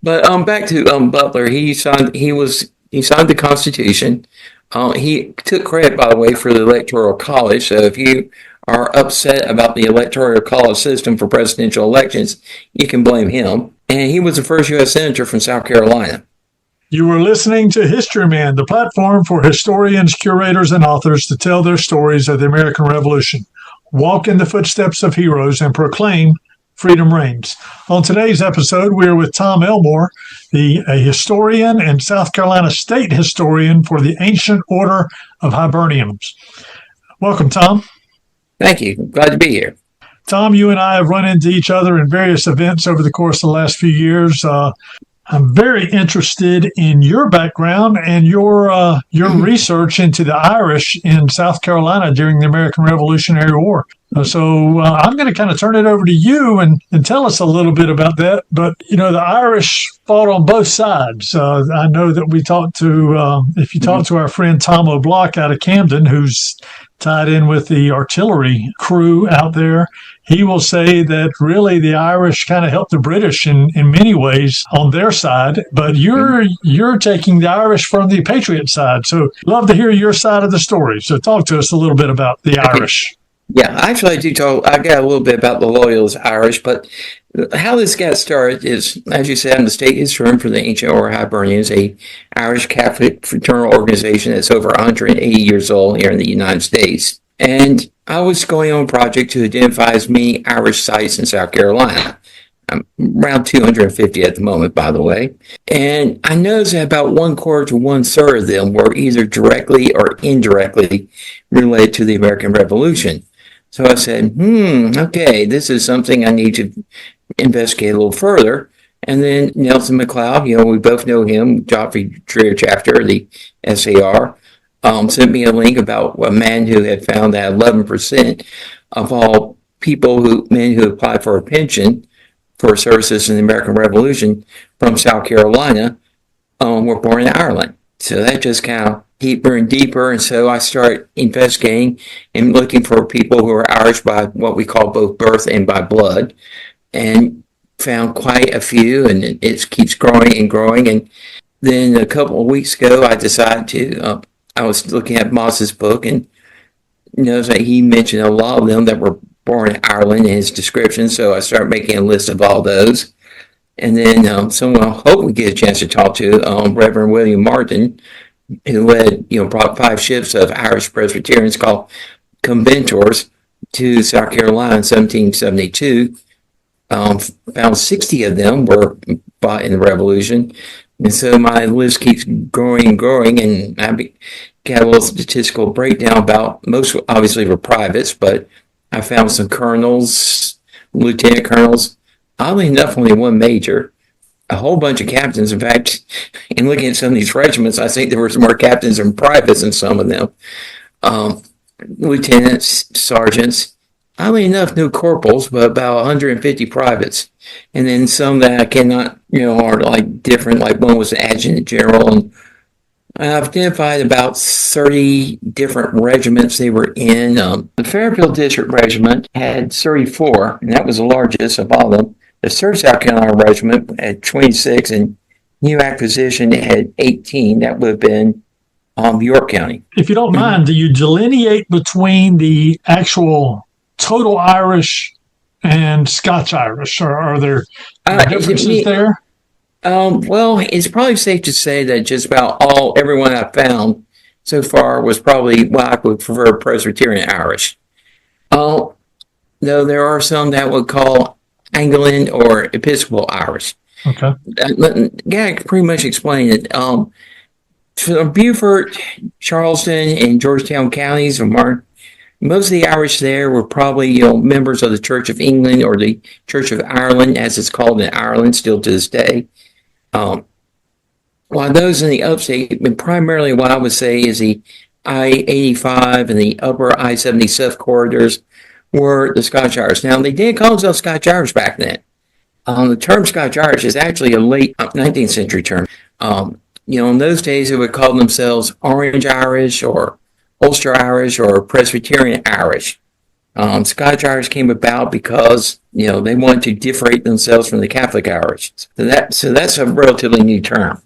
But back to Butler. He signed the Constitution. He took credit, by the way, for the Electoral College. So if you are upset about the Electoral College system for presidential elections, you can blame him. And he was the first U.S. Senator from South Carolina. You were listening to Historyman, the platform for historians, curators, and authors to tell their stories of the American Revolution, walk in the footsteps of heroes, and proclaim freedom reigns. On today's episode, we are with Tom Elmore, a historian and South Carolina state historian for the Ancient Order of Hiberniums. Welcome, Tom. Thank you. Glad to be here. Tom, you and I have run into each other in various events over the course of the last few years. I'm very interested in your background and your research into the Irish in South Carolina during the American Revolutionary War. So I'm going to kind of turn it over to you and tell us a little bit about that. But, the Irish fought on both sides. I know that we talked to, if you talk to our friend Tom O'Block out of Camden, who's tied in with the artillery crew out there, he will say that really the Irish kind of helped the British in many ways on their side, but you're taking the Irish from the Patriot side. So love to hear your side of the story. So talk to us a little bit about the Irish. Yeah, actually, I got a little bit about the Loyalist Irish, but how this got started is, as you said, I'm the state historian for the Ancient Order of Hibernians, a Irish Catholic fraternal organization that's over 180 years old here in the United States. And I was going on a project to identify as many Irish sites in South Carolina. I'm around 250 at the moment, by the way. And I noticed that about 1/4 to 1/3 of them were either directly or indirectly related to the American Revolution. So I said, okay, this is something I need to investigate a little further. And then Nelson McLeod, we both know him, Joffrey Trader Chapter, the SAR, sent me a link about a man who had found that 11% of all men who applied for a pension for services in the American Revolution from South Carolina were born in Ireland. So that just kind of deeper and deeper. And so I start investigating and looking for people who are Irish by what we call both birth and by blood, and found quite a few, and it keeps growing and growing. And then a couple of weeks ago, I decided to, I was looking at Moss's book and noticed that he mentioned a lot of them that were born in Ireland in his description. So I started making a list of all those. And then someone I hope we get a chance to talk to, Reverend William Martin, who led, brought 5 ships of Irish Presbyterians called conventors to South Carolina in 1772. Found 60 of them were fought in the Revolution. And so my list keeps growing and growing, and I got a little statistical breakdown about, most obviously were privates, but I found some colonels, lieutenant colonels, oddly enough, only one major, a whole bunch of captains. In fact, in looking at some of these regiments, I think there were more captains than privates in some of them. Lieutenants, sergeants, oddly enough, no corporals, but about 150 privates. And then some that I cannot, are like different, like one was an adjutant general. And I've identified about 30 different regiments they were in. The Fairfield District Regiment had 34, and that was the largest of all of them. The 3rd South Carolina Regiment had 26, and New Acquisition had 18. That would have been York County. If you don't mind, do you delineate between the actual total Irish and Scotch Irish, or are there differences there? Well, it's probably safe to say that just about everyone I found so far was probably what I would prefer Presbyterian Irish. Though there are some that would call Anglican or Episcopal Irish. Okay. I can pretty much explain it. From Beaufort, Charleston, and Georgetown counties, most of the Irish there were probably, members of the Church of England or the Church of Ireland, as it's called in Ireland still to this day. While those in the upstate, and primarily what I would say is the I-85 and the upper I-70 corridors, were the Scotch Irish. Now, they didn't call themselves Scotch Irish back then. The term Scotch Irish is actually a late 19th century term. In those days, they would call themselves Orange Irish or Ulster Irish or Presbyterian Irish. Scotch Irish came about because they wanted to differentiate themselves from the Catholic Irish. So that's a relatively new term.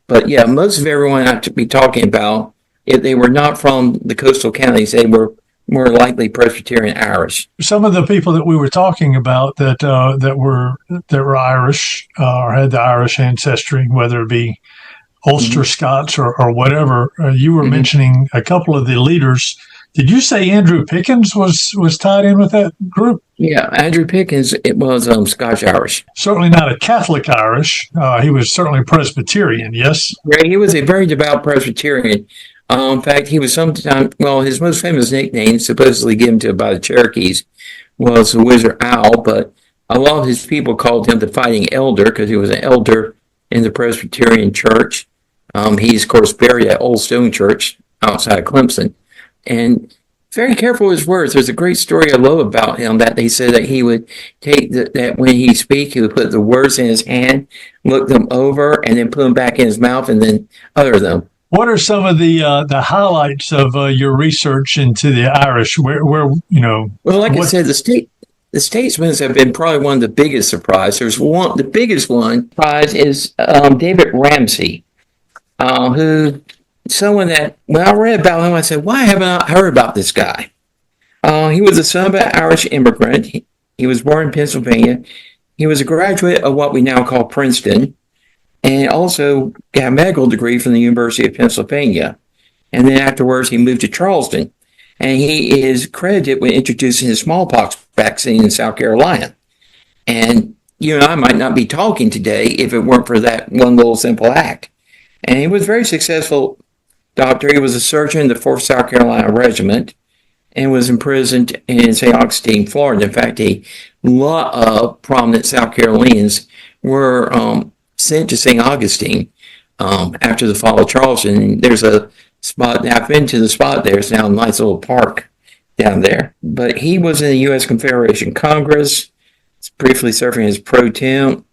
But yeah, most of everyone I to be talking about, if they were not from the coastal counties, they were more likely Presbyterian Irish. Some of the people that we were talking about that were Irish or had the Irish ancestry, whether it be Ulster Mm-hmm. Scots or whatever, you were Mm-hmm. mentioning a couple of the leaders. Did you say Andrew Pickens was tied in with that group? Yeah, Andrew Pickens, it was Scotch Irish. Certainly not a Catholic Irish. He was certainly Presbyterian. Yes. Right, he was a very devout Presbyterian. In fact, he was sometimes, well, his most famous nickname, supposedly given to by the Cherokees, was the Wizard Owl, but a lot of his people called him the Fighting Elder because he was an elder in the Presbyterian Church. He's, of course, buried at Old Stone Church outside of Clemson. And very careful with his words. There's a great story I love about him that they said that he would take that when he speak, he would put the words in his hand, look them over, and then put them back in his mouth and then utter them. What are some of the highlights of your research into the Irish? Where Well, like I what said, the statesmen have been probably one of the biggest surprise. The biggest one surprise is David Ramsay, who someone that when I read about him, I said, why haven't I heard about this guy? He was the son of an Irish immigrant. He was born in Pennsylvania. He was a graduate of what we now call Princeton, and also got a medical degree from the University of Pennsylvania. And then afterwards, he moved to Charleston. And he is credited with introducing the smallpox vaccine in South Carolina. And you and I might not be talking today if it weren't for that one little simple act. And he was a very successful doctor. He was a surgeon in the 4th South Carolina Regiment and was imprisoned in St. Augustine, Florida. In fact, a lot of prominent South Carolinians were sent to St. Augustine after the fall of Charleston. There's a spot, I've been to the spot there. It's now a nice little park down there. But he was in the U.S. Confederation Congress, briefly serving as pro tem.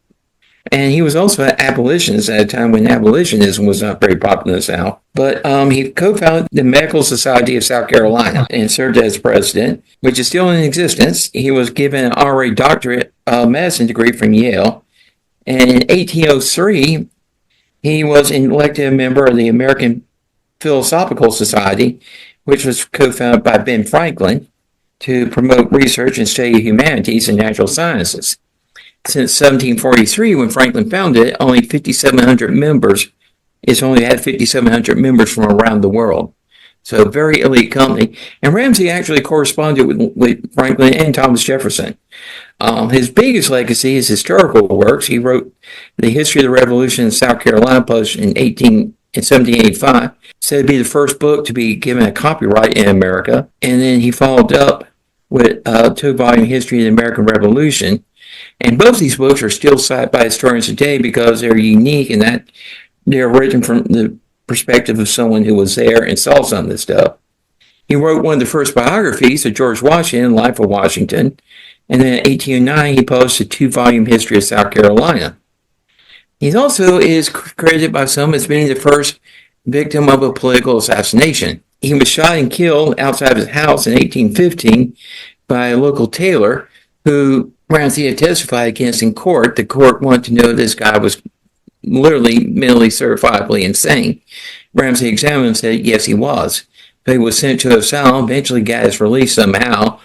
And he was also an abolitionist at a time when abolitionism was not very popular in the South. But he co-founded the Medical Society of South Carolina and served as president, which is still in existence. He was given an honorary doctorate medicine degree from Yale. And in 1803, he was elected a member of the American Philosophical Society, which was co-founded by Ben Franklin to promote research and study of humanities and natural sciences. Since 1743, when Franklin founded it, only 5,700 members. It's only had 5,700 members from around the world. So very elite company. And Ramsay actually corresponded with Franklin and Thomas Jefferson. His biggest legacy is historical works. He wrote The History of the Revolution in South Carolina, published in 1785. Said to be the first book to be given a copyright in America. And then he followed up with a 2-volume History of the American Revolution. And both these books are still cited by historians today because they're unique in that they're written from the perspective of someone who was there and saw some of this stuff. He wrote one of the first biographies of George Washington, Life of Washington, and then in 1809 he published a 2-volume History of South Carolina. He also is credited by some as being the first victim of a political assassination. He was shot and killed outside of his house in 1815 by a local tailor who Ramsay had testified against in court. The court wanted to know this guy was literally mentally certifiably insane. Ramsay examined and said yes, he was. So he was sent to an asylum, eventually got his release somehow,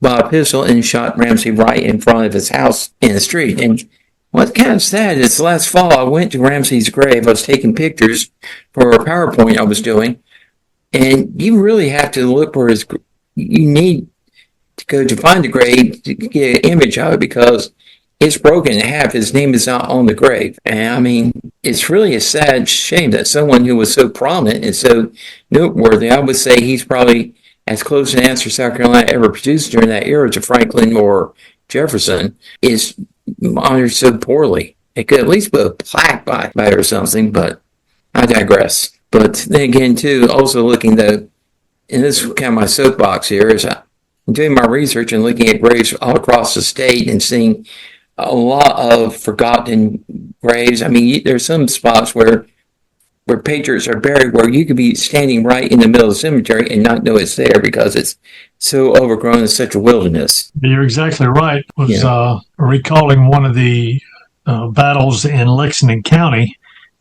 bought a pistol, and shot Ramsay right in front of his house in the street. And what's kind of sad is last fall I went to Ramsay's grave. I was taking pictures for a PowerPoint I was doing. And you really have to look for his, you need to go to find the grave to get an image of it because it's broken in half. His name is not on the grave. And I mean, it's really a sad shame that someone who was so prominent and so noteworthy, I would say he's probably as close an answer South Carolina ever produced during that era to Franklin or Jefferson, is honored so poorly. It could at least put a plaque by it or something, but I digress. But then again, too, also looking though, and this is kind of my soapbox here, is doing my research and looking at graves all across the state and seeing a lot of forgotten graves. I mean, there's some spots where where patriots are buried, where you could be standing right in the middle of the cemetery and not know it's there because it's so overgrown in such a wilderness. You're exactly right. I was Yeah. recalling one of the battles in Lexington County,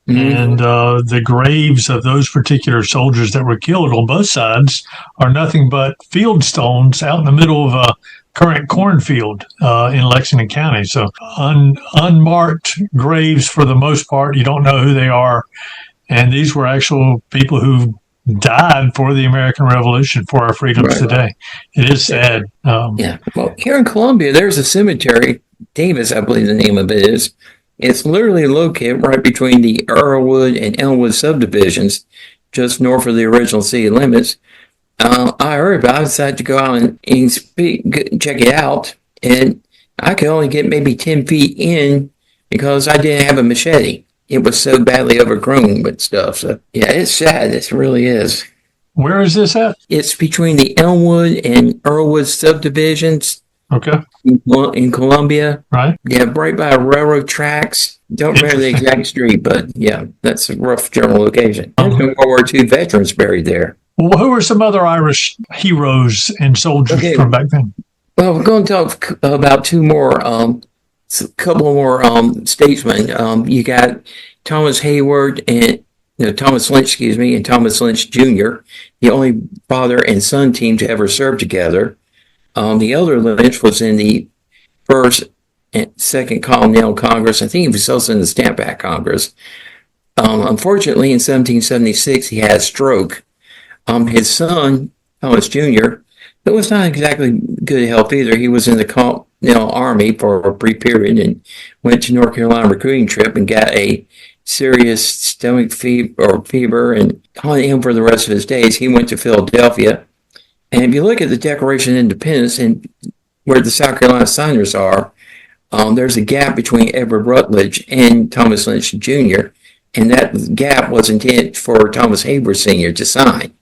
and the graves of those particular soldiers that were killed on both sides are nothing but field stones out in the middle of a current cornfield in Lexington County. So unmarked graves for the most part. You don't know who they are. And these were actual people who died for the American Revolution, for our freedoms today. It is sad. Yeah. Well, here in Columbia, there's a cemetery, Davis, I believe the name of it is. It's literally located right between the Earlwood and Elmwood subdivisions, just north of the original city limits. I heard about it. I decided to go out and check it out, and I could only get maybe 10 feet in because I didn't have a machete. It was so badly overgrown with stuff. So, yeah, it's sad. It really is. Where is this at? It's between the Elmwood and Earlwood subdivisions. Okay. In Columbia. Right. Yeah, right by railroad tracks. Don't remember the exact street, but yeah, that's a rough general location. There's been World War II veterans buried there. Well, who are some other Irish heroes and soldiers from back then? Well, we're going to talk about two more, a couple more statesmen. You got Thomas Hayward and Thomas Lynch, excuse me, and Thomas Lynch Jr., the only father and son team to ever serve together. The elder Lynch was in the first and second Continental Congress. I think he was also in the Stamp Act Congress. Unfortunately, in 1776, he had a stroke. His son, Thomas Jr., that was not exactly good health either. He was in the Continental Army for a brief period and went to North Carolina recruiting trip and got a serious stomach fever and haunted him for the rest of his days. He went to Philadelphia. And if you look at the Declaration of Independence and where the South Carolina signers are, there's a gap between Edward Rutledge and Thomas Lynch Jr., and that gap was intended for Thomas Hayward Sr. to sign.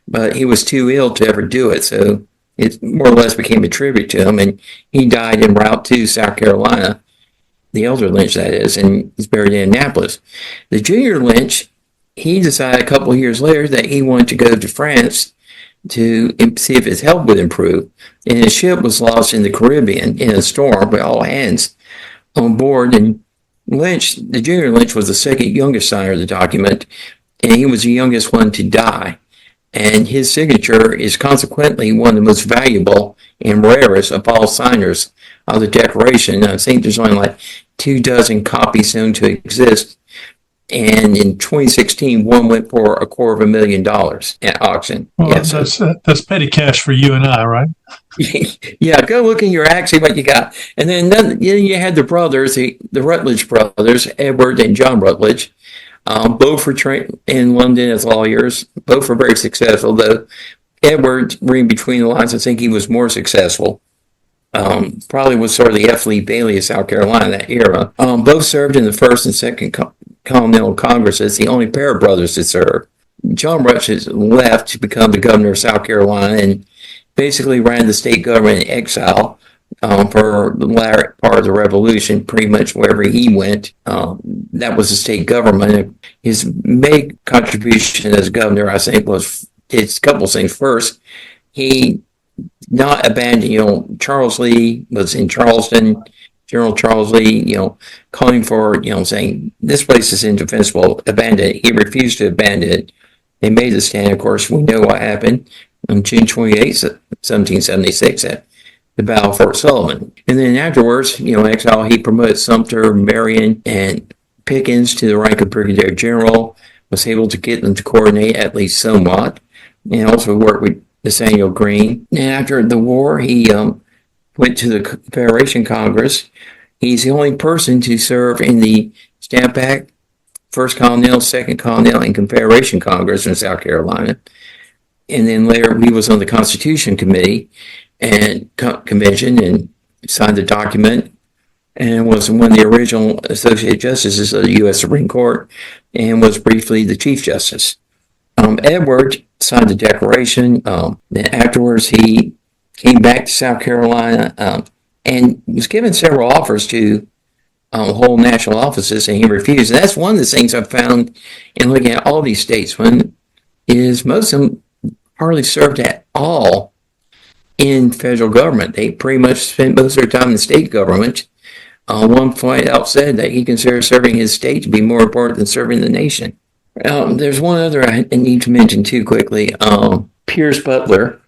But he was too ill to ever do it, so it more or less became a tribute to him, and he died en route to South Carolina, the elder Lynch, that is, and he's buried in Annapolis. The junior Lynch, he decided a couple of years later that he wanted to go to France to see if his health would improve. And his ship was lost in the Caribbean in a storm with all hands on board. And Lynch, the junior Lynch, was the second youngest signer of the document, and he was the youngest one to die. And his signature is consequently one of the most valuable and rarest of all signers of the Declaration. I think there's only like 24 copies known to exist. And in 2016, one went for $250,000 at auction. Well, yeah, that's petty cash for you and I, right? Yeah, go look in your act, see what you got. And then you had the brothers, the Rutledge brothers, Edward and John Rutledge. Both were trained in London as lawyers. Both were very successful, though Edward, reading between the lines, I think he was more successful. Probably was sort of the F. Lee Bailey of South Carolina in that era. Both served in the first and second Continental Congress as the only pair of brothers to serve. John Rutledge left to become the governor of South Carolina and basically ran the state government in exile for the latter part of the Revolution, pretty much wherever he went. That was the state government. His main contribution as governor, I think, was a couple of things. First, he not abandoned, Charles Lee was in Charleston, General Charles Lee, calling for, saying, this place is indefensible, abandon it. He refused to abandon it. They made the stand. Of course, we know what happened on June 28, 1776 at the Battle of Fort Sullivan. And then afterwards, exile, he promoted Sumter, Marion, and Pickens to the rank of Brigadier General, was able to get them to coordinate at least somewhat, and also work with Nathaniel Greene. And after the war, he went to the Confederation Congress. He's the only person to serve in the Stamp Act, First Continental, Second Continental, and Confederation Congress in South Carolina. And then later, he was on the Constitution Committee and Convention and signed the document and was one of the original Associate Justices of the U.S. Supreme Court and was briefly the Chief Justice. Edward signed the Declaration. Then afterwards, he came back to South Carolina and was given several offers to hold national offices, and he refused. And that's one of the things I've found in looking at all these statesmen is most of them hardly served at all in federal government. They pretty much spent most of their time in state government. One point out said that he considered serving his state to be more important than serving the nation. There's one other I need to mention too quickly. Pierce Butler.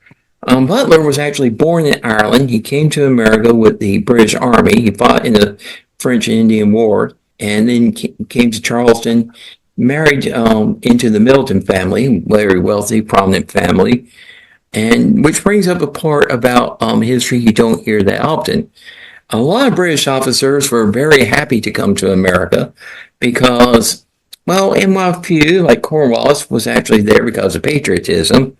Butler was actually born in Ireland. He came to America with the British Army. He fought in the French and Indian War, and then came to Charleston, married into the Middleton family, very wealthy, prominent family, and which brings up a part about history you don't hear that often. A lot of British officers were very happy to come to America because, well, in my view, like Cornwallis was actually there because of patriotism.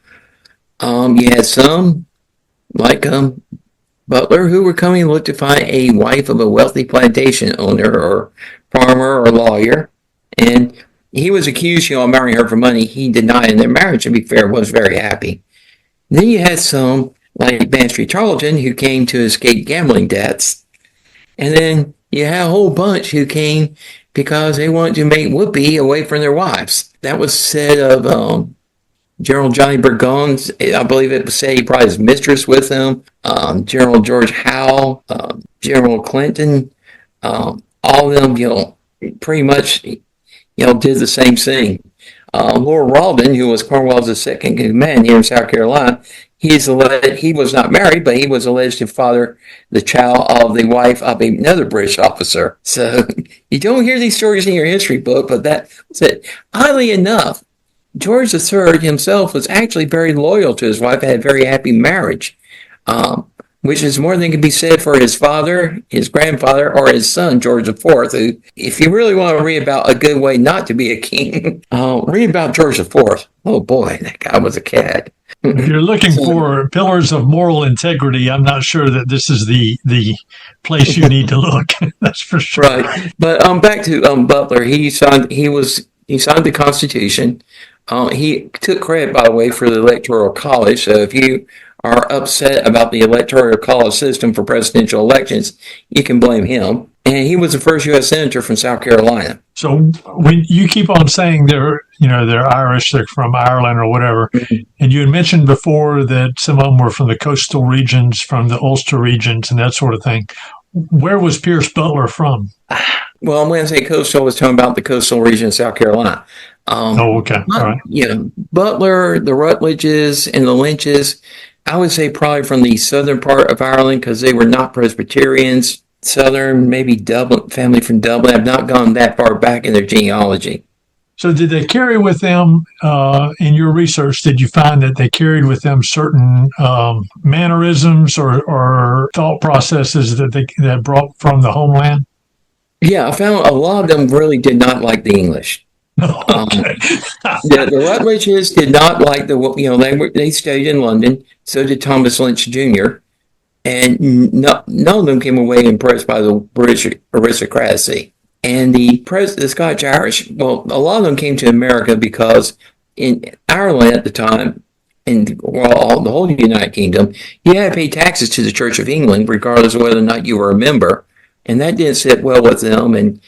You had some, like Butler, who were coming to look to find a wife of a wealthy plantation owner or farmer or lawyer. And he was accused, of marrying her for money. He denied, and their marriage, to be fair, was very happy. Then you had some, like Banstreet Tarleton, who came to escape gambling debts. And then you had a whole bunch who came because they wanted to make whoopee away from their wives. That was said of General Johnny Burgoyne. I believe it was said he brought his mistress with him. General George Howe, General Clinton, all of them, pretty much, did the same thing. Lord Rawdon, who was Cornwallis' second in command here in South Carolina, he was not married, but he was alleged to father the child of the wife of another British officer. So you don't hear these stories in your history book, but that's it. Oddly enough, George III himself was actually very loyal to his wife and had a very happy marriage, which is more than can be said for his father, his grandfather, or his son, George IV, who, if you really want to read about a good way not to be a king, read about George IV. Oh boy, that guy was a cad. If you're looking for pillars of moral integrity, I'm not sure that this is the place you need to look. That's for sure. Right. But back to Butler. He signed the Constitution. He took credit, by the way, for the Electoral College. So if you are upset about the Electoral College system for presidential elections, you can blame him. And he was the first U.S. Senator from South Carolina. So when you keep on saying they're Irish, they're from Ireland or whatever, and you had mentioned before that some of them were from the coastal regions, from the Ulster regions and that sort of thing. Where was Pierce Butler from? Well, I'm going to say coastal. I was talking about the coastal region of South Carolina. Okay. All right. Butler, the Rutledges, and the Lynches, I would say probably from the southern part of Ireland because they were not Presbyterians. Southern, maybe Dublin, family from Dublin. I've not gone that far back in their genealogy. So did they carry with them, in your research, did you find that they carried with them certain mannerisms or thought processes that brought from the homeland? Yeah, I found a lot of them really did not like the English. Okay. The Rutledges did not like they stayed in London. So did Thomas Lynch Jr. And none of them came away impressed by the British aristocracy. And the Scotch Irish, well, a lot of them came to America because in Ireland at the time, and the whole United Kingdom, you had to pay taxes to the Church of England, regardless of whether or not you were a member. And that didn't sit well with them. And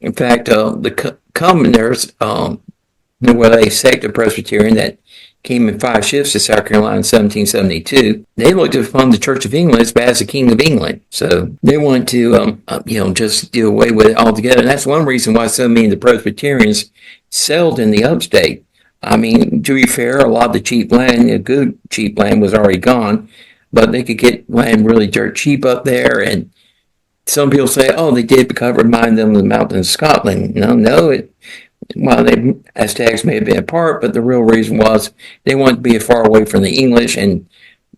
in fact, the Commoners, were a sect of Presbyterian that came in 5 ships to South Carolina in 1772. They looked upon the Church of England as bad as the King of England. So they wanted to, just do away with it altogether. And that's one reason why so many of the Presbyterians settled in the upstate. I mean, to be fair, a lot of the cheap land, good cheap land, was already gone, but they could get land really dirt cheap up there. And some people say, oh, they did because it reminded them of the mountains of Scotland. Aztecs may have been a part, but the real reason was they wanted to be as far away from the English and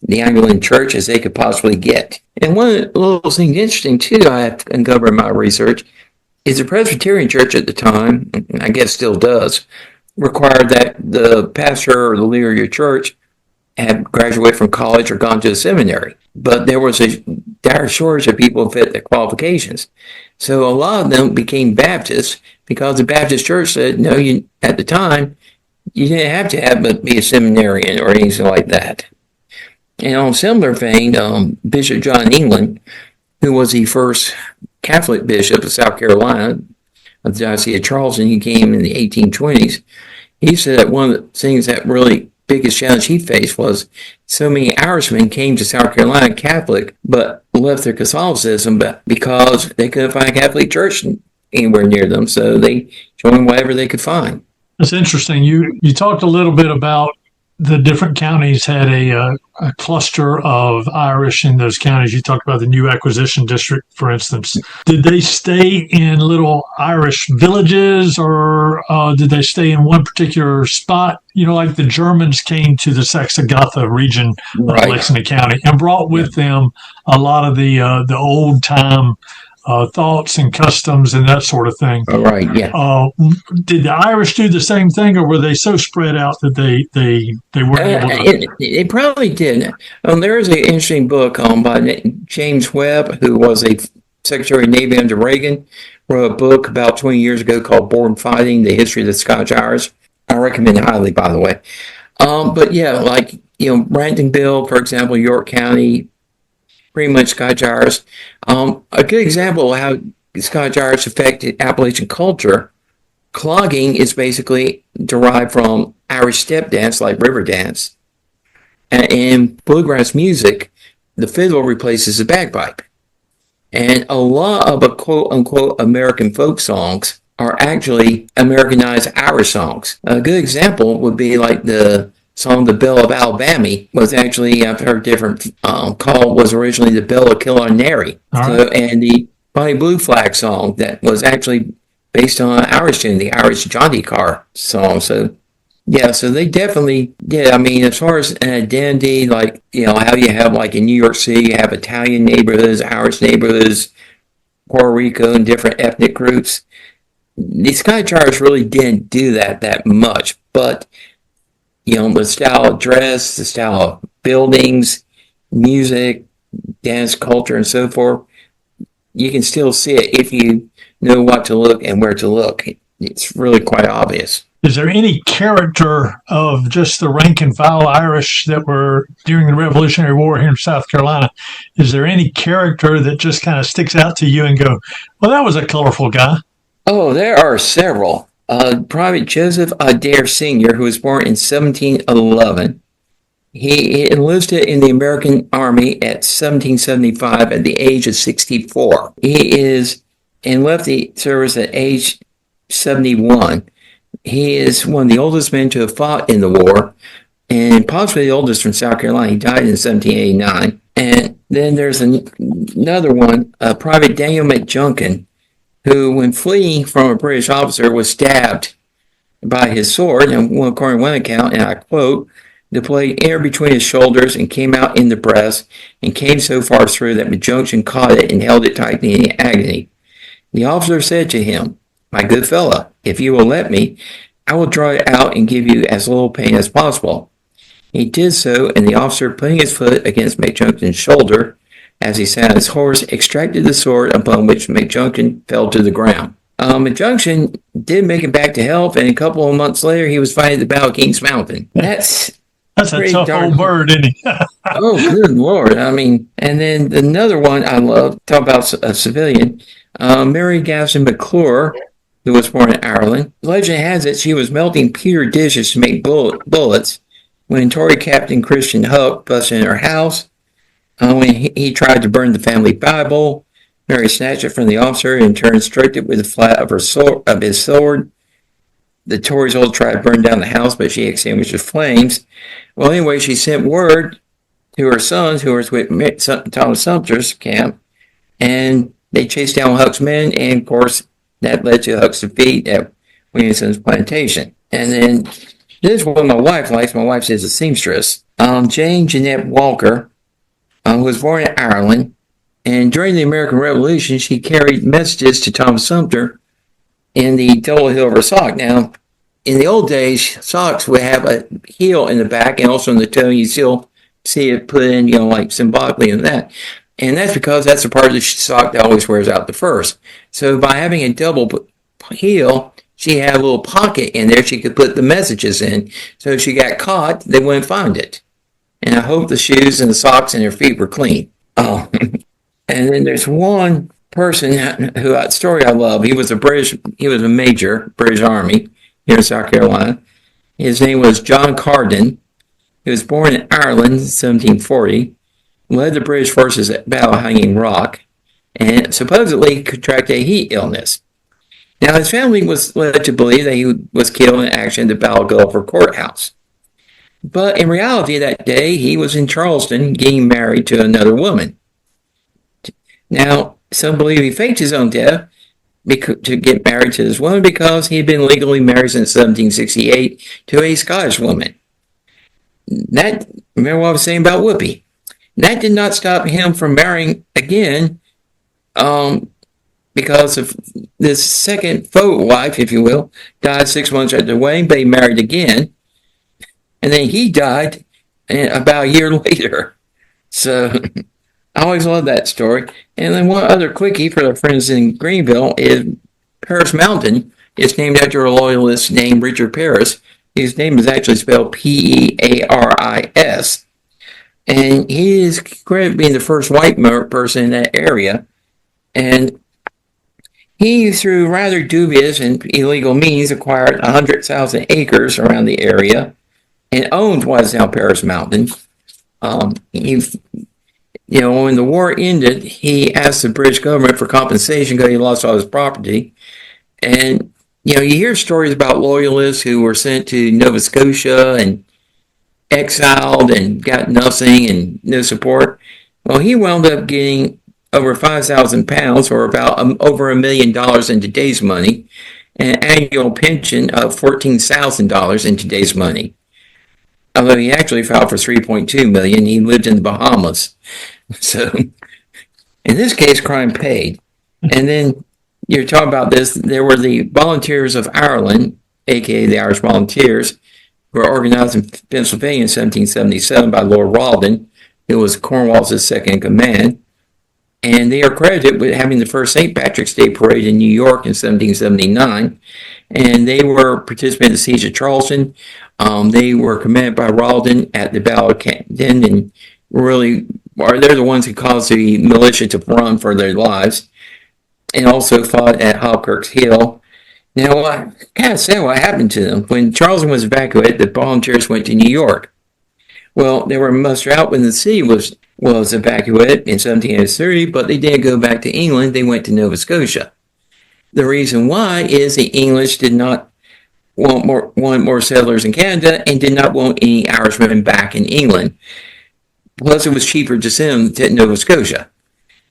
the Anglican Church as they could possibly get. And one of the little things interesting, too, I have to uncover in my research, is the Presbyterian Church at the time, I guess still does, required that the pastor or the leader of your church had graduated from college or gone to a seminary. But there was a dire shortage of people who fit the qualifications. So a lot of them became Baptists because the Baptist church said, no, at the time, you didn't have to be a seminarian or anything like that. And on a similar vein, Bishop John England, who was the first Catholic bishop of South Carolina, of the Diocese of Charleston. He came in the 1820s. He said that one of the things that really biggest challenge he faced was so many Irishmen came to South Carolina Catholic, but left their Catholicism because they couldn't find a Catholic church anywhere near them, so they joined whatever they could find. That's interesting. You talked a little bit about the different counties had a cluster of Irish in those counties. You talked about the new acquisition district, for instance. Did they stay in little Irish villages, or did they stay in one particular spot? You know, like the Germans came to the Saxagatha region of Lexington County and brought with them a lot of the old time thoughts and customs and that sort of thing. Oh, right, yeah. Did the Irish do the same thing, or were they so spread out that they weren't able to? It probably did. There is an interesting book by James Webb, who was a Secretary of Navy under Reagan, wrote a book about 20 years ago called Born Fighting, The History of the Scotch Irish. I recommend it highly, by the way. But yeah, like, Rantonville, for example, York County, pretty much Scotch Irish. A good example of how Scotch Irish affected Appalachian culture, clogging is basically derived from Irish step dance, like river dance. And in bluegrass music, the fiddle replaces the bagpipe. And a lot of a quote-unquote American folk songs are actually Americanized Irish songs. A good example would be like the song "The Belle of Alabama" was actually, I've heard different call, was originally "The Belle of Killarney." So, and the Bonnie Blue Flag song that was actually based on an Irish tune, the Irish Jaunty Car song. So yeah, so they definitely did. I mean, as far as an identity, like, how you have, like in New York City, you have Italian neighborhoods, Irish neighborhoods, Puerto Rico, and different ethnic groups. The Scotch Irish really didn't do that much, but the style of dress, the style of buildings, music, dance culture, and so forth, you can still see it if you know what to look and where to look. It's really quite obvious. Is there any character of just the rank and file Irish that were during the Revolutionary War here in South Carolina? Is there any character that just kind of sticks out to you and go, well, that was a colorful guy? Oh, there are several. Private Joseph Adair Sr., who was born in 1711. He enlisted in the American Army at 1775 at the age of 64. And left the service at age 71. He is one of the oldest men to have fought in the war, and possibly the oldest from South Carolina. He died in 1789. And then there's another one, Private Daniel McJunkin, who, when fleeing from a British officer, was stabbed by his sword, and according to one account, and I quote, "The blade entered between his shoulders and came out in the breast, and came so far through that McJunkin caught it and held it tightly in agony. The officer said to him, 'My good fellow, if you will let me, I will draw it out and give you as little pain as possible.' He did so, and the officer, putting his foot against McJunkin's shoulder, as he sat on his horse, extracted the sword, upon which McJunkin fell to the ground." McJunkin did make it back to health, and a couple of months later, he was fighting at the Battle of Kings Mountain. That's a tough old bird, isn't he? Oh, good Lord. I mean, and then another one I love, talk about a civilian, Mary Gavson McClure, who was born in Ireland. Legend has it she was melting pewter dishes to make bullets when Tory Captain Christian Huck busted in her house. When he tried to burn the family Bible, Mary snatched it from the officer and in turn struck it with the flat of his sword. The Tories all tried to burn down the house, but she extinguished the flames. Well, anyway, she sent word to her sons, who was with Thomas Sumter's camp, and they chased down Huck's men, and of course, that led to Huck's defeat at Williamson's plantation. And then this is what my wife likes. My wife is a seamstress. Jane Jeanette Walker, who was born in Ireland, and during the American Revolution, she carried messages to Thomas Sumter in the double heel of her sock. Now, in the old days, socks would have a heel in the back and also in the toe. You still see it put in, like symbolically in that. And that's because that's the part of the sock that always wears out the first. So by having a double heel, she had a little pocket in there she could put the messages in. So if she got caught, they wouldn't find it. And I hope the shoes and the socks and her feet were clean. Oh, and then there's one person story I love. He was a major, British Army here in South Carolina. His name was John Carden. He was born in Ireland in 1740, led the British forces at Battle of Hanging Rock, and supposedly contracted a heat illness. Now, his family was led to believe that he was killed in action at the Battle of Gulfport Courthouse. But in reality, that day, he was in Charleston getting married to another woman. Now, some believe he faked his own death to get married to this woman because he had been legally married since 1768 to a Scottish woman. Remember what I was saying about Whoopi? That did not stop him from marrying again because of this second faux wife, if you will, died 6 months after the wedding, but he married again. And then he died about a year later. So I always love that story. And then one other quickie for our friends in Greenville is Paris Mountain. It's named after a loyalist named Richard Paris. His name is actually spelled Pearis. And he is credited being the first white person in that area. And he, through rather dubious and illegal means, acquired 100,000 acres around the area and owned what is now Paris Mountain. When the war ended, he asked the British government for compensation because he lost all his property. And, you hear stories about loyalists who were sent to Nova Scotia and exiled and got nothing and no support. Well, he wound up getting over 5,000 pounds, or about over $1 million in today's money, and an annual pension of $14,000 in today's money. Although he actually filed for $3.2 million, he lived in the Bahamas. So, in this case, crime paid. And then you're talking about this. There were the Volunteers of Ireland, aka the Irish Volunteers, who were organized in Pennsylvania in 1777 by Lord Rawdon, who was Cornwallis' second in command. And they are credited with having the first St. Patrick's Day parade in New York in 1779. And they were participating in the siege of Charleston. They were commanded by Rawdon at the Battle of Canton, and really, they're the ones who caused the militia to run for their lives, and also fought at Hobkirk's Hill. Now, I kind of say what happened to them. When Charleston was evacuated, the volunteers went to New York. Well, they were mustered out when the city was evacuated in 1783, but they didn't go back to England. They went to Nova Scotia. The reason why is the English did not want more settlers in Canada and did not want any Irishmen back in England. Plus, it was cheaper to send them to Nova Scotia.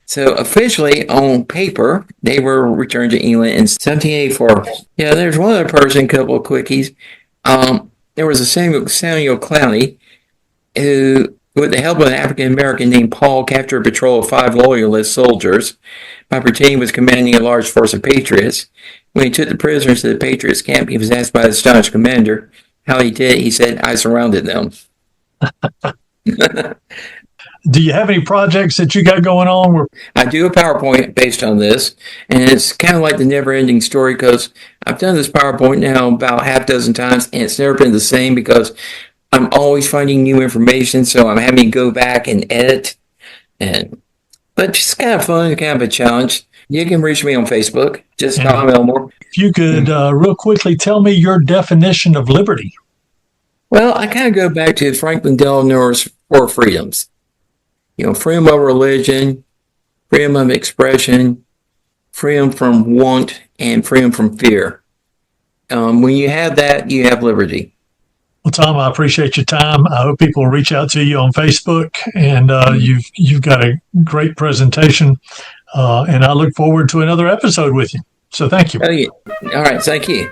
So officially, on paper, they were returned to England in 1784. Yeah, there's one other person, a couple of quickies. There was a Samuel Clowney who, with the help of an African-American named Paul, captured a patrol of 5 loyalist soldiers by pretending he was commanding a large force of Patriots. When he took the prisoners to the Patriots camp, he was asked by the astonished commander how he did. He said, "I surrounded them." Do you have any projects that you got going on? I do a PowerPoint based on this, and it's kind of like the never-ending story because I've done this PowerPoint now about half a dozen times, and it's never been the same because I'm always finding new information, so I'm having to go back and edit. But it's kind of fun, kind of a challenge. You can reach me on Facebook, just Tom Elmore. If you could real quickly tell me your definition of liberty. Well, I kind of go back to Franklin Delanor's 4 freedoms. Freedom of religion, freedom of expression, freedom from want, and freedom from fear. When you have that, you have liberty. Well, Tom, I appreciate your time. I hope people will reach out to you on Facebook, and you've got a great presentation, and I look forward to another episode with you. So thank you. Oh, yeah. All right. Thank you.